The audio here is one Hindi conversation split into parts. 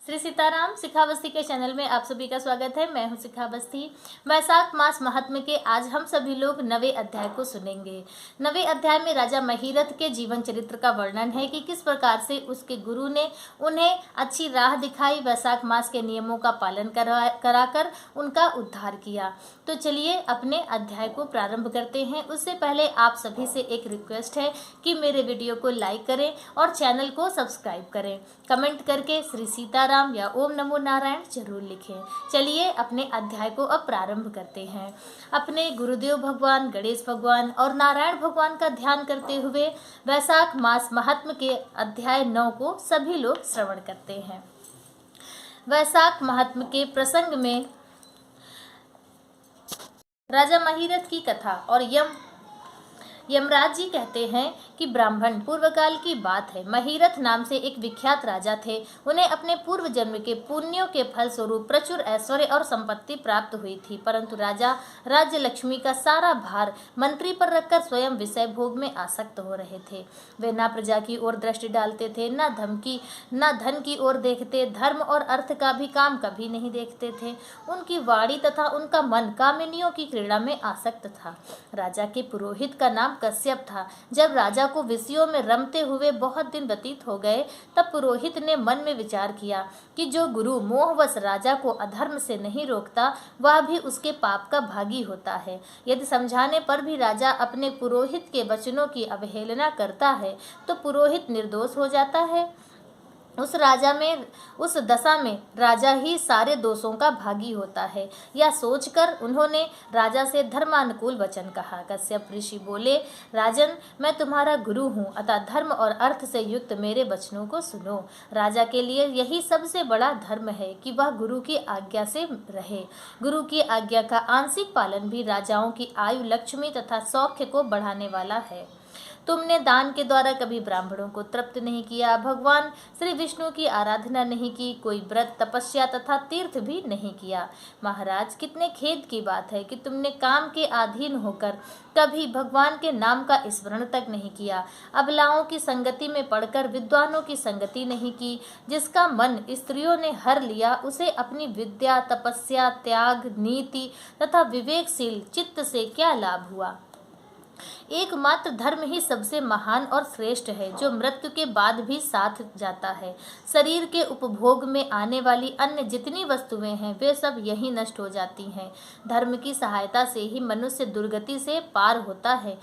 श्री सीताराम शिखावस्थी के चैनल में आप सभी का स्वागत है। मैं हूं शिखावस्थी। वैशाख मास महात्म्य के आज हम सभी लोग 9वें अध्याय को सुनेंगे। 9वें अध्याय में राजा महिरथ के जीवन चरित्र का वर्णन है कि किस प्रकार से उसके गुरु ने उन्हें अच्छी राह दिखाई, वैशाख मास के नियमों का पालन कराकर उनका उद्धार किया। तो चलिए अपने अध्याय को प्रारंभ करते हैं। उससे पहले आप सभी से एक रिक्वेस्ट है कि मेरे वीडियो को लाइक करें और चैनल को सब्सक्राइब करें। कमेंट करके श्री सीताराम या ओम नमो नारायण जरूर लिखें। चलिए अपने अध्याय को अब प्रारंभ करते हैं। अपने गुरुदेव भगवान गणेश भगवान और नारायण भगवान का ध्यान करते हुए वैशाख मास महात्म्य के अध्याय 9 को सभी लोग श्रवण करते हैं। वैशाख महात्म्य के प्रसंग में राजा महिरथ की कथा और यमराज जी कहते हैं कि ब्राह्मण पूर्वकाल की बात है। महिरथ नाम से एक विख्यात राजा थे। उन्हें अपने पूर्व जन्म के पुण्यों के फल स्वरूप प्रचुर ऐश्वर्य और संपत्ति प्राप्त हुई थी, परंतु राजा राज्य लक्ष्मी का सारा भार मंत्री पर रखकर स्वयं विषय भोग में आसक्त हो रहे थे। वे न प्रजा की ओर दृष्टि डालते थे, न धन की ओर देखते, धर्म और अर्थ का भी काम कभी नहीं देखते थे। उनकी वाणी तथा उनका मन कामिनियों की क्रीड़ा में आसक्त था। राजा के पुरोहित का नाम कश्यप था। जब राजा को विषयों में रमते हुए बहुत दिन व्यतीत हो गए, तब पुरोहित ने मन में विचार किया कि जो गुरु मोहवश राजा को अधर्म से नहीं रोकता, वह भी उसके पाप का भागी होता है। यदि समझाने पर भी राजा अपने पुरोहित के वचनों की अवहेलना करता है, तो पुरोहित निर्दोष हो जाता है। उस दशा में राजा ही सारे दोषों का भागी होता है। यह सोचकर उन्होंने राजा से धर्मानुकूल वचन कहा। कश्यप ऋषि बोले, राजन, मैं तुम्हारा गुरु हूँ, अतः धर्म और अर्थ से युक्त मेरे वचनों को सुनो। राजा के लिए यही सबसे बड़ा धर्म है कि वह गुरु की आज्ञा से रहे। गुरु की आज्ञा का आंशिक पालन भी राजाओं की आयु, लक्ष्मी तथा सौख्य को बढ़ाने वाला है। तुमने दान के द्वारा कभी ब्राह्मणों को तृप्त नहीं किया, भगवान श्री विष्णु की आराधना नहीं की, कोई व्रत, तपस्या तथा तीर्थ भी नहीं किया। महाराज, कितने खेद की बात है कि तुमने काम के अधीन होकर कभी भगवान के नाम का स्मरण तक नहीं किया। अबलाओं की संगति में पड़कर विद्वानों की संगति नहीं की। जिसका मन स्त्रियों ने हर लिया, उसे अपनी विद्या, तपस्या, त्याग, नीति तथा विवेकशील चित्त से क्या लाभ हुआ। एकमात्र धर्म ही सबसे महान और श्रेष्ठ है, जो मृत्यु के बाद भी साथ जाता है। शरीर के उपभोग में आने वाली अन्य जितनी वस्तुएं हैं, वे सब यही नष्ट हो जाती हैं। धर्म की सहायता से ही मनुष्य दुर्गति से पार होता है।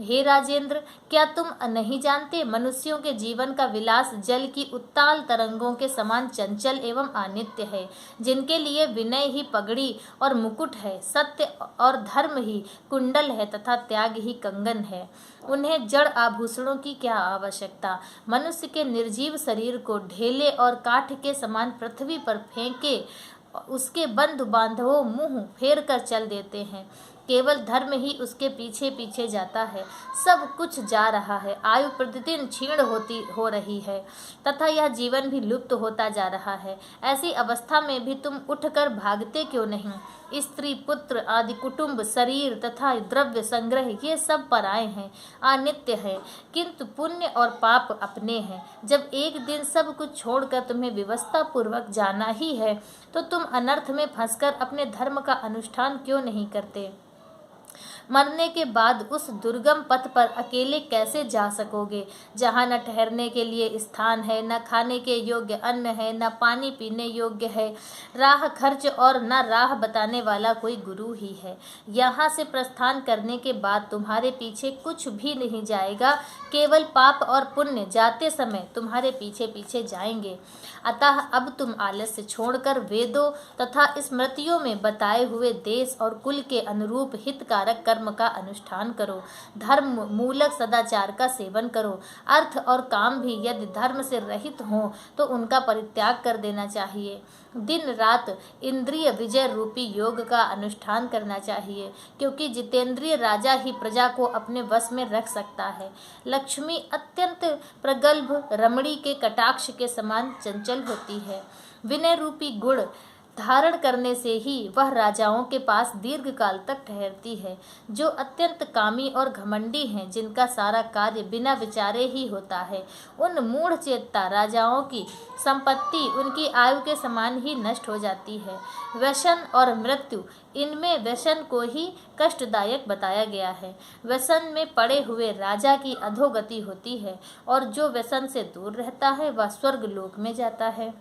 हे राजेंद्र, क्या तुम नहीं जानते, मनुष्यों के जीवन का विलास जल की उत्ताल तरंगों के समान चंचल एवं अनित्य है। जिनके लिए विनय ही पगड़ी और मुकुट है, सत्य और धर्म ही कुंडल है तथा त्याग ही कंगन है, उन्हें जड़ आभूषणों की क्या आवश्यकता। मनुष्य के निर्जीव शरीर को ढेले और काठ के समान पृथ्वी पर फेंके उसके बंधु बांधवों मुंह फेर कर चल देते हैं। केवल धर्म ही उसके पीछे पीछे जाता है। सब कुछ जा रहा है, आयु प्रतिदिन क्षीण हो रही है तथा यह जीवन भी लुप्त होता जा रहा है। ऐसी अवस्था में भी तुम उठकर भागते क्यों नहीं। स्त्री, पुत्र आदि, कुटुंब, शरीर तथा द्रव्य संग्रह, ये सब पराए हैं, अनित्य है, किंतु पुण्य और पाप अपने हैं। जब एक दिन सब कुछ छोड़कर तुम्हें व्यवस्था पूर्वक जाना ही है, तो तुम अनर्थ में फंसकर अपने धर्म का अनुष्ठान क्यों नहीं करते। मरने के बाद उस दुर्गम पथ पर अकेले कैसे जा सकोगे, जहाँ न ठहरने के लिए स्थान है, न खाने के योग्य अन्न है, न पानी पीने योग्य है, राह खर्च और न राह बताने वाला कोई गुरु ही है। यहाँ से प्रस्थान करने के बाद तुम्हारे पीछे कुछ भी नहीं जाएगा, केवल पाप और पुण्य जाते समय तुम्हारे पीछे पीछे जाएंगे। अतः अब तुम आलस्य छोड़कर वेदों तथा स्मृतियों में बताए हुए देश और कुल के अनुरूप हितकारक कर्म का अनुष्ठान करो। धर्म मूलक सदाचार का सेवन करो। अर्थ और काम भी यदि धर्म से रहित हों, तो उनका परित्याग कर देना चाहिए। दिन रात इंद्रिय विजय रूपी योग का अनुष्ठान करना चाहिए, क्योंकि जितेंद्रिय राजा ही प्रजा को अपने वश में रख सकता है। लक्ष्मी अत्यंत प्रगल्भ रमणी के कटाक्ष के समान चंचल होती है। विनय रूपी गुण धारण करने से ही वह राजाओं के पास दीर्घ काल तक ठहरती है। जो अत्यंत कामी और घमंडी हैं, जिनका सारा कार्य बिना विचारे ही होता है, उन मूढ़ चेत्ता राजाओं की संपत्ति उनकी आयु के समान ही नष्ट हो जाती है। व्यसन और मृत्यु, इनमें व्यसन को ही कष्टदायक बताया गया है। व्यसन में पड़े हुए राजा की अधोगति होती है, और जो व्यसन से दूर रहता है वह स्वर्ग लोक में जाता है।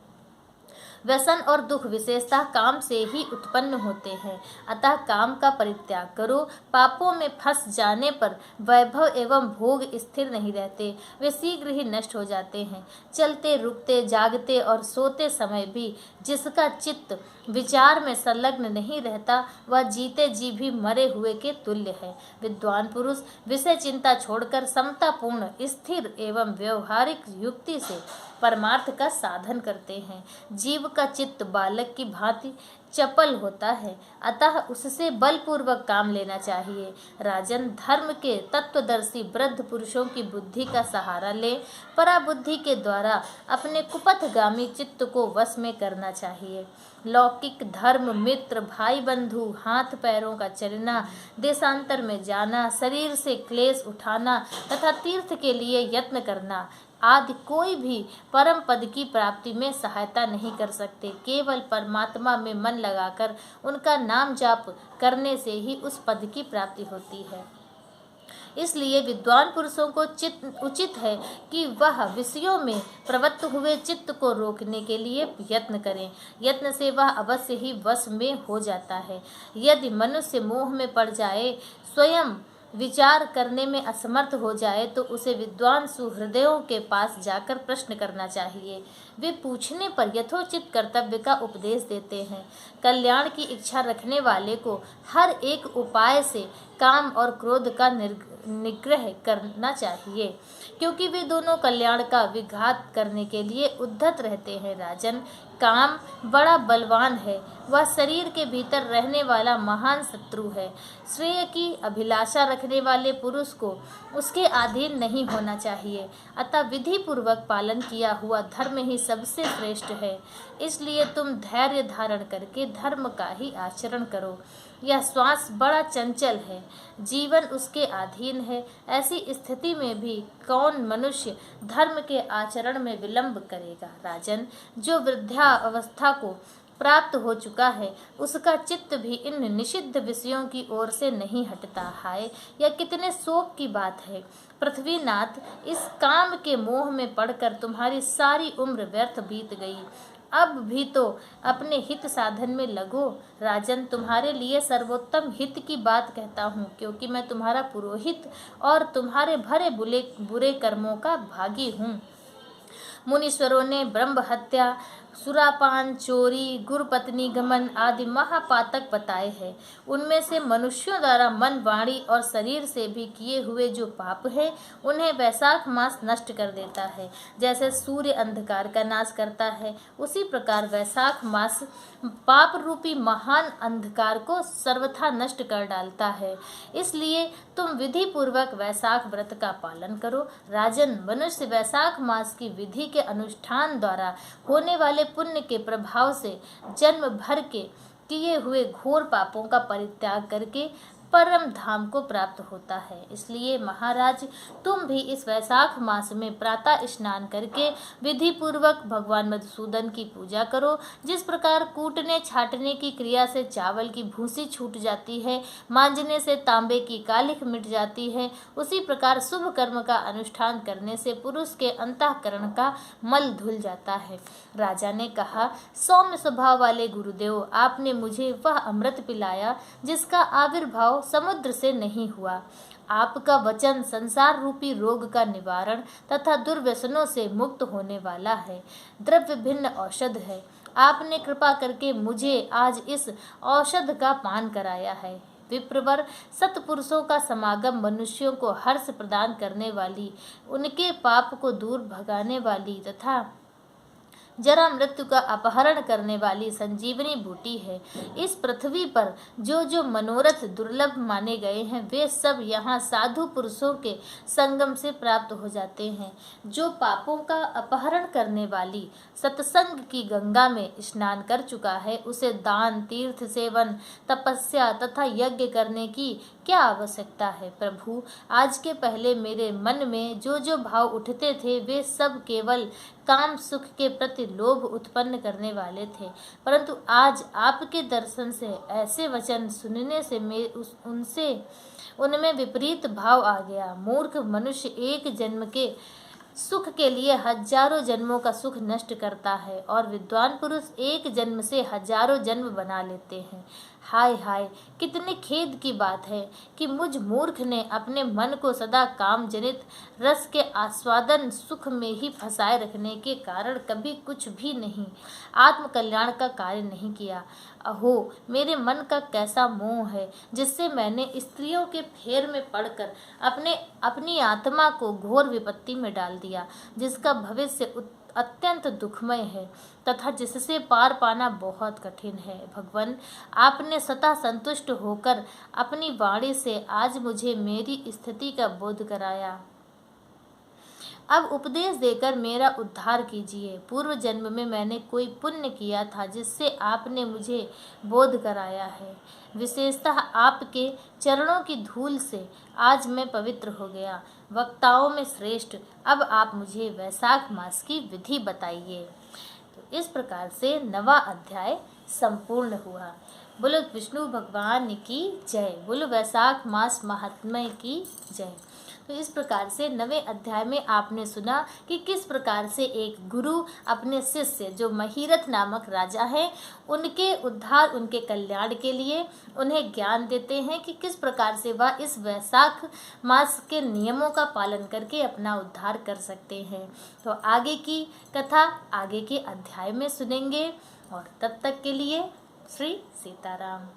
व्यसन और दुख विशेषतः काम से ही उत्पन्न होते हैं, अतः काम का परित्याग करो। पापों में फंस जाने पर वैभव एवं भोग स्थिर नहीं रहते, वे शीघ्र ही नष्ट हो जाते हैं। चलते, रुकते, जागते और सोते समय भी जिसका चित्त विचार में संलग्न नहीं रहता, वह जीते जी भी मरे हुए के तुल्य है। विद्वान पुरुष विषय चिंता छोड़कर समतापूर्ण, स्थिर एवं व्यवहारिक युक्ति से परमार्थ का साधन करते हैं। जीव का चित्त बालक की भांति चपल होता है, अतः उससे बलपूर्वक काम लेना चाहिए। राजन, धर्म के तत्वदर्शी वृद्ध पुरुषों की बुद्धि का सहारा ले पराबुद्धि के द्वारा अपने कुपथगामी चित्त को वश में करना चाहिए। लौकिक धर्म, मित्र, भाई बंधु, हाथ पैरों का चलना, देशांतर में जाना, शरीर से क्लेश उठाना तथा तीर्थ के लिए यत्न करना आदि कोई भी परम पद की प्राप्ति में सहायता नहीं कर सकते। केवल परमात्मा में मन लगाकर उनका नाम जाप करने से ही उस पद की प्राप्ति होती है। इसलिए विद्वान पुरुषों को उचित है कि वह विषयों में प्रवृत्त हुए चित्त को रोकने के लिए यत्न करें। यत्न से वह अवश्य ही वश में हो जाता है। यदि मनुष्य मोह में पड़ जाए, स्वयं विचार करने में असमर्थ हो जाए, तो उसे विद्वान सुहृदयों के पास जाकर प्रश्न करना चाहिए। वे पूछने पर यथोचित कर्तव्य का उपदेश देते हैं। कल्याण की इच्छा रखने वाले को हर एक उपाय से काम और क्रोध का निग्रह करना चाहिए, क्योंकि वे दोनों कल्याण का विघात करने के लिए उद्धत रहते हैं। राजन, काम बड़ा बलवान है, वह शरीर के भीतर रहने वाला महान शत्रु है। श्रेय की अभिलाषा रखने वाले पुरुष को उसके अधीन नहीं होना चाहिए, अतः विधि पूर्वक पालन किया हुआ धर्म ही सबसे श्रेष्ठ है। इसलिए तुम धैर्य धारण करके धर्म का ही आचरण करो। यह श्वास बड़ा चंचल है, जीवन उसके अधीन है। ऐसी स्थिति में भी कौन मनुष्य धर्म के आचरण में विलंब करेगा। राजन, जो वृद्धावस्था को प्राप्त हो चुका है, उसका चित्त भी इन निषिद्ध विषयों की ओर से नहीं हटता। हाय, यह कितने शोक की बात है। पृथ्वीनाथ, इस काम के मोह में पड़कर तुम्हारी सारी उम्र व्यर्थ बीत गई। अब भी तो अपने हित साधन में लगो। राजन, तुम्हारे लिए सर्वोत्तम हित की बात कहता हूँ, क्योंकि मैं तुम्हारा पुरोहित और तुम्हारे भरे बुरे कर्मों का भागी हूँ। मुनीश्वरों ने ब्रह्म हत्या, सुरापान, चोरी, गुरुपत्नी गमन आदि महापातक बताए हैं। उनमें से मनुष्यों द्वारा मन, वाणी और शरीर से भी किए हुए जो पाप है, उन्हें वैशाख मास नष्ट कर देता है। जैसे सूर्य अंधकार का नाश करता है, उसी प्रकार वैशाख मास पाप रूपी महान अंधकार को सर्वथा नष्ट कर डालता है। इसलिए तुम विधि पूर्वक वैशाख व्रत का पालन करो। राजन, मनुष्य वैशाख मास की विधि के अनुष्ठान द्वारा होने वाले पुण्य के प्रभाव से जन्म भर के किए हुए घोर पापों का परित्याग करके परम धाम को प्राप्त होता है। इसलिए महाराज, तुम भी इस वैशाख मास में प्रातः स्नान करके विधि पूर्वक भगवान मधुसूदन की पूजा करो। जिस प्रकार कूटने छाटने की क्रिया से चावल की भूसी छूट जाती है, मांजने से तांबे की कालिख मिट जाती है, उसी प्रकार शुभ कर्म का अनुष्ठान करने से पुरुष के अंतःकरण का मल धुल जाता है। राजा ने कहा, सौम्य स्वभाव वाले गुरुदेव, आपने मुझे वह अमृत पिलाया जिसका आविर्भाव समुद्र से नहीं हुआ। आपका वचन संसार रूपी रोग का निवारण तथा दुर्व्यसनों से मुक्त होने वाला है। द्रव्य भिन्न औषध है। आपने कृपा करके मुझे आज इस औषध का पान कराया है। विप्रवर, सत्पुरुषों का समागम मनुष्यों को हर्ष प्रदान करने वाली, उनके पाप को दूर भगाने वाली तथा जरा मृत्यु का अपहरण करने वाली संजीवनी बूटी है। इस पृथ्वी पर जो जो मनोरथ दुर्लभ माने गए हैं वे सब यहाँ साधु पुरुषों के संगम से प्राप्त हो जाते हैं। जो पापों का अपहरण करने वाली सत्संग की गंगा में स्नान कर चुका है उसे दान, तीर्थ सेवन, तपस्या तथा यज्ञ करने की क्या आवश्यकता है। प्रभु, आज के पहले मेरे मन में जो जो भाव उठते थे वे सब केवल काम सुख के प्रति लोभ उत्पन्न करने वाले थे, परंतु आज आपके दर्शन से ऐसे वचन सुनने से उनमें विपरीत भाव आ गया। मूर्ख मनुष्य एक जन्म के सुख के लिए हजारों जन्मों का सुख नष्ट करता है और विद्वान पुरुष एक जन्म से हजारों जन्म बना लेते हैं। हाय हाय, कितने खेद की बात है कि मुझ मूर्ख ने अपने मन को सदा काम जनित रस के आस्वादन सुख में ही फंसाए रखने के कारण कभी कुछ भी नहीं आत्म कल्याण का कार्य नहीं किया। अहो, मेरे मन का कैसा मोह है जिससे मैंने स्त्रियों के फेर में पड़कर अपनी आत्मा को घोर विपत्ति में डाल दिया, जिसका भविष्य अत्यंत दुखमय है तथा जिससे पार पाना बहुत कठिन है। भगवान, आपने सदा संतुष्ट होकर अपनी वाणी से आज मुझे मेरी स्थिति का बोध कराया। अब उपदेश देकर मेरा उद्धार कीजिए। पूर्व जन्म में मैंने कोई पुण्य किया था जिससे आपने मुझे बोध कराया है। विशेषतः आपके चरणों की धूल से आज मैं पवित्र हो गया। वक्ताओं में श्रेष्ठ, अब आप मुझे वैशाख मास की विधि बताइए। तो इस प्रकार से 9वां अध्याय संपूर्ण हुआ। बोलो विष्णु भगवान की जय, बोलो वैशाख मास महात्म्य की जय। तो इस प्रकार से 9वें अध्याय में आपने सुना कि किस प्रकार से एक गुरु अपने शिष्य जो महिरथ नामक राजा है उनके उद्धार, उनके कल्याण के लिए उन्हें ज्ञान देते हैं कि किस प्रकार से वह इस वैशाख मास के नियमों का पालन करके अपना उद्धार कर सकते हैं। तो आगे की कथा आगे के अध्याय में सुनेंगे और तब तक के लिए श्री सीताराम।